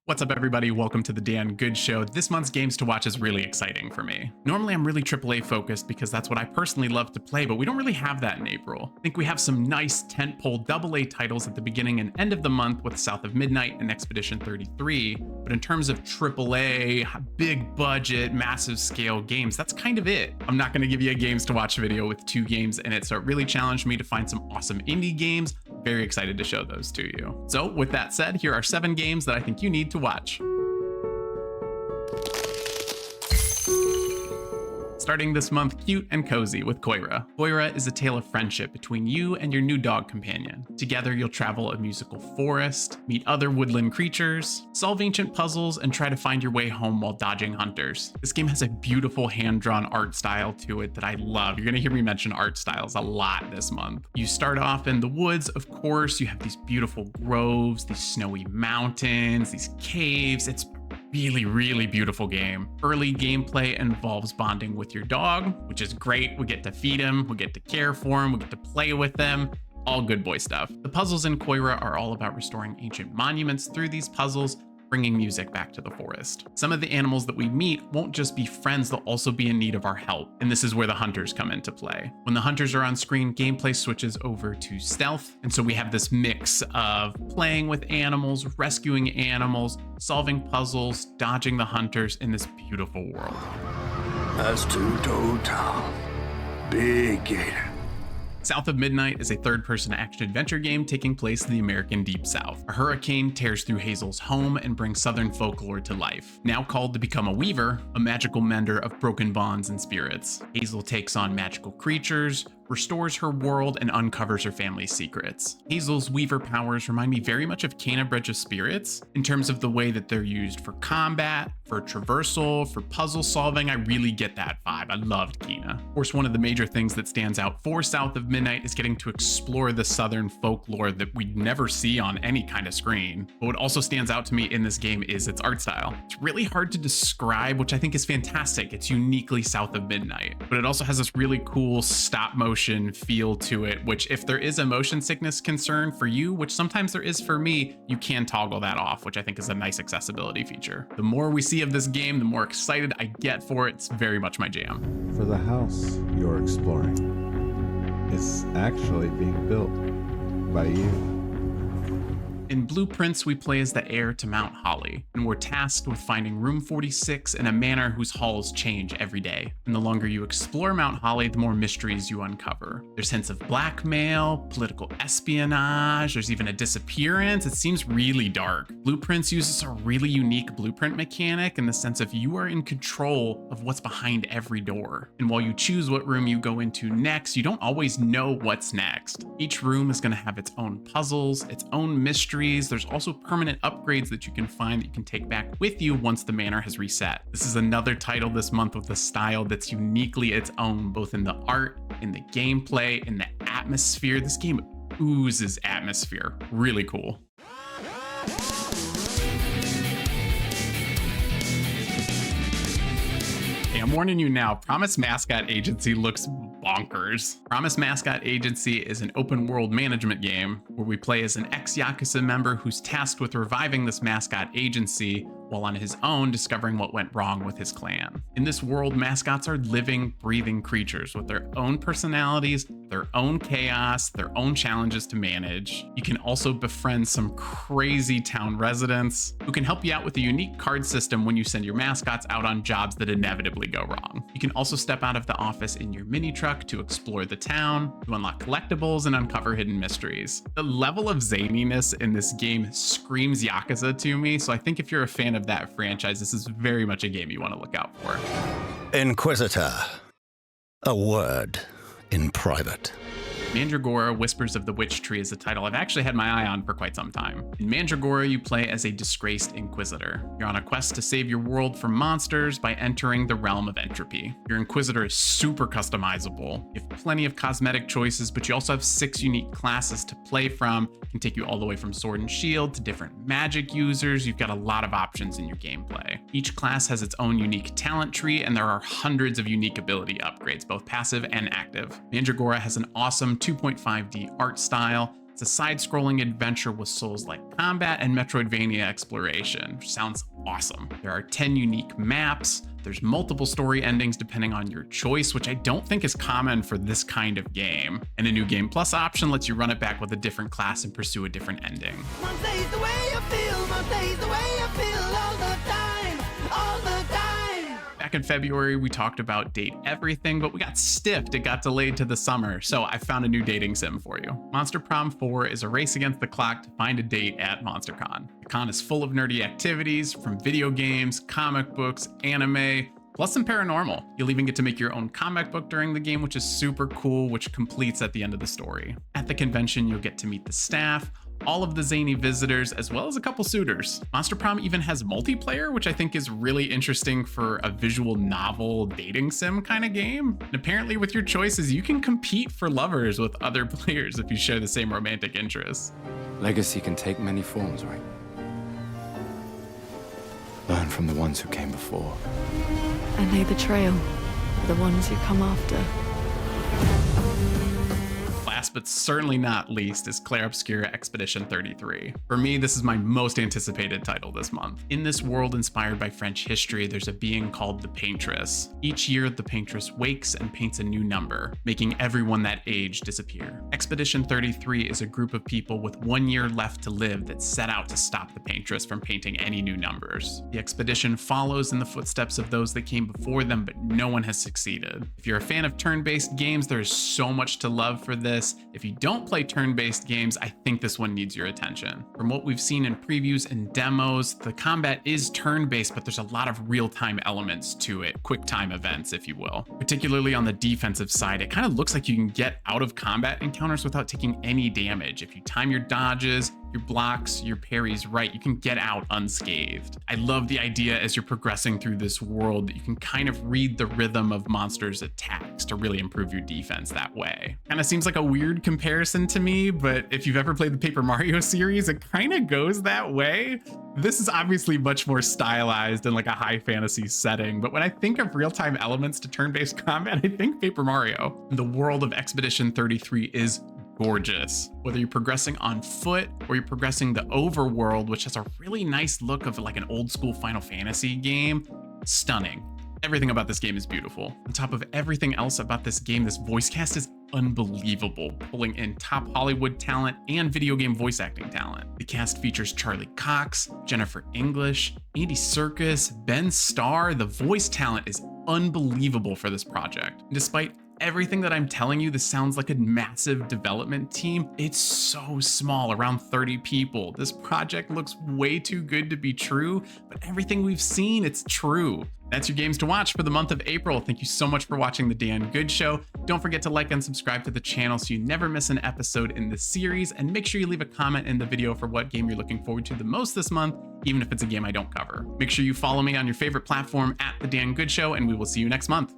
What's up, everybody? Welcome to the Dan Good Show. This month's games to watch is really exciting for me. Normally, I'm really AAA focused because that's what I personally love to play, but we don't really have that in April. I think we have some nice tentpole AA titles at the beginning and end of the month with South of Midnight and Expedition 33, but in terms of AAA, big budget, massive scale games, that's kind of it. I'm not going to give you a games to watch video with 2 games in it, so it really challenged me to find some awesome indie games. Very excited to show those to you. So with that said, here are 7 games that I think you need to watch. Starting this month, cute and cozy with Koira. Koira is a tale of friendship between you and your new dog companion. Together, you'll travel a musical forest, meet other woodland creatures, solve ancient puzzles, and try to find your way home while dodging hunters. This game has a beautiful hand-drawn art style to it that I love. You're gonna hear me mention art styles a lot this month. You start off in the woods, of course. You have these beautiful groves, these snowy mountains, these caves. It's really beautiful game. Early gameplay involves bonding with your dog, which is great. We get to feed him, we get to care for him, we get to play with them. All good boy stuff. The puzzles in Koira are all about restoring ancient monuments through these puzzles, bringing music back to the forest. Some of the animals that we meet won't just be friends, they'll also be in need of our help. And this is where the hunters come into play. When the hunters are on screen, gameplay switches over to stealth. And so we have this mix of playing with animals, rescuing animals, solving puzzles, dodging the hunters in this beautiful world. That's Two-Toe Town. Big gator. South of Midnight is a third-person action-adventure game taking place in the American Deep South. A hurricane tears through Hazel's home and brings Southern folklore to life. Now called to become a weaver, a magical mender of broken bonds and spirits, Hazel takes on magical creatures, restores her world, and uncovers her family's secrets. Hazel's weaver powers remind me very much of Kena Bridge of Spirits in terms of the way that they're used for combat, for traversal, for puzzle solving. I really get that vibe. I loved Kena. Of course, one of the major things that stands out for South of Midnight is getting to explore the Southern folklore that we'd never see on any kind of screen. But what also stands out to me in this game is its art style. It's really hard to describe, which I think is fantastic. It's uniquely South of Midnight, but it also has this really cool stop motion feel to it, which if there is a motion sickness concern for you, which sometimes there is for me, you can toggle that off, which I think is a nice accessibility feature. The more we see of this game, the more excited I get for it. It's very much my jam. For the house you're exploring is actually being built by you. In Blueprints, we play as the heir to Mount Holly, and we're tasked with finding Room 46 in a manor whose halls change every day. And the longer you explore Mount Holly, the more mysteries you uncover. There's hints of blackmail, political espionage, there's even a disappearance. It seems really dark. Blueprints uses a really unique blueprint mechanic in the sense of you are in control of what's behind every door. And while you choose what room you go into next, you don't always know what's next. Each room is going to have its own puzzles, its own mysteries. There's also permanent upgrades that you can find that you can take back with you once the manor has reset. This is another title this month with a style that's uniquely its own, both in the art, in the gameplay, in the atmosphere. This game oozes atmosphere. Really cool. Hey, I'm warning you now, Promise Mascot Agency looks bonkers. Promise Mascot Agency is an open world management game where we play as an ex-Yakuza member who's tasked with reviving this mascot agency while on his own discovering what went wrong with his clan. In this world, mascots are living, breathing creatures with their own personalities, their own chaos, their own challenges to manage. You can also befriend some crazy town residents who can help you out with a unique card system when you send your mascots out on jobs that inevitably go wrong. You can also step out of the office in your mini truck to explore the town, to unlock collectibles, and uncover hidden mysteries. The level of zaniness in this game screams Yakuza to me, so I think if you're a fan of that franchise, this is very much a game you want to look out for. Inquisitor. A word in private. Mandragora, Whispers of the Witch Tree is a title I've actually had my eye on for quite some time. In Mandragora, you play as a disgraced Inquisitor. You're on a quest to save your world from monsters by entering the realm of entropy. Your Inquisitor is super customizable. You have plenty of cosmetic choices, but you also have 6 unique classes to play from. It can take you all the way from sword and shield to different magic users. You've got a lot of options in your gameplay. Each class has its own unique talent tree, and there are hundreds of unique ability upgrades, both passive and active. Mandragora has an awesome 2.5D art style. It's a side-scrolling adventure with Souls-like combat and Metroidvania exploration, which sounds awesome. There are 10 unique maps. There's multiple story endings depending on your choice, which I don't think is common for this kind of game. And a new Game Plus option lets you run it back with a different class and pursue a different ending. Most days the way I feel, most days the way I feel all the time, all the time. Back in February, we talked about Date Everything, but we got stiffed. It got delayed to the summer, so I found a new dating sim for you. Monster Prom 4 is a race against the clock to find a date at MonsterCon. The con is full of nerdy activities, from video games, comic books, anime, plus some paranormal. You'll even get to make your own comic book during the game, which is super cool, which completes at the end of the story. At the convention, you'll get to meet the staff, all of the zany visitors, as well as a couple suitors. Monster Prom even has multiplayer, which I think is really interesting for a visual novel dating sim kind of game. And apparently with your choices, you can compete for lovers with other players if you share the same romantic interests. Legacy can take many forms, right? Learn from the ones who came before. And lay the trail for the ones who come after. Last but certainly not least is Clair Obscur Expedition 33. For me, this is my most anticipated title this month. In this world inspired by French history, there's a being called the Paintress. Each year, the Paintress wakes and paints a new number, making everyone that age disappear. Expedition 33 is a group of people with 1 year left to live that set out to stop the Paintress from painting any new numbers. The expedition follows in the footsteps of those that came before them, but no one has succeeded. If you're a fan of turn-based games, there's so much to love for this. If you don't play turn-based games, I think this one needs your attention. From what we've seen in previews and demos, the combat is turn-based, but there's a lot of real-time elements to it, quick-time events, if you will. Particularly on the defensive side, it kind of looks like you can get out of combat encounters without taking any damage. If you time your dodges, your blocks, your parries right, you can get out unscathed. I love the idea as you're progressing through this world that you can kind of read the rhythm of monsters' attacks to really improve your defense that way. Kind of seems like a weird comparison to me, but if you've ever played the Paper Mario series, it kind of goes that way. This is obviously much more stylized in like a high fantasy setting, but when I think of real-time elements to turn-based combat, I think Paper Mario. The world of Expedition 33 is gorgeous. Whether you're progressing on foot or you're progressing the overworld, which has a really nice look of like an old school Final Fantasy game, stunning. Everything about this game is beautiful. On top of everything else about this game, this voice cast is unbelievable, pulling in top Hollywood talent and video game voice acting talent. The cast features Charlie Cox, Jennifer English, Andy Serkis, Ben Starr. The voice talent is unbelievable for this project. And despite everything that I'm telling you, this sounds like a massive development team. It's so small, around 30 people. This project looks way too good to be true, but everything we've seen, it's true. That's your games to watch for the month of April. Thank you so much for watching The Dan Good Show. Don't forget to like and subscribe to the channel so you never miss an episode in this series, and make sure you leave a comment in the video for what game you're looking forward to the most this month, even if it's a game I don't cover. Make sure you follow me on your favorite platform at The Dan Good Show, and we will see you next month.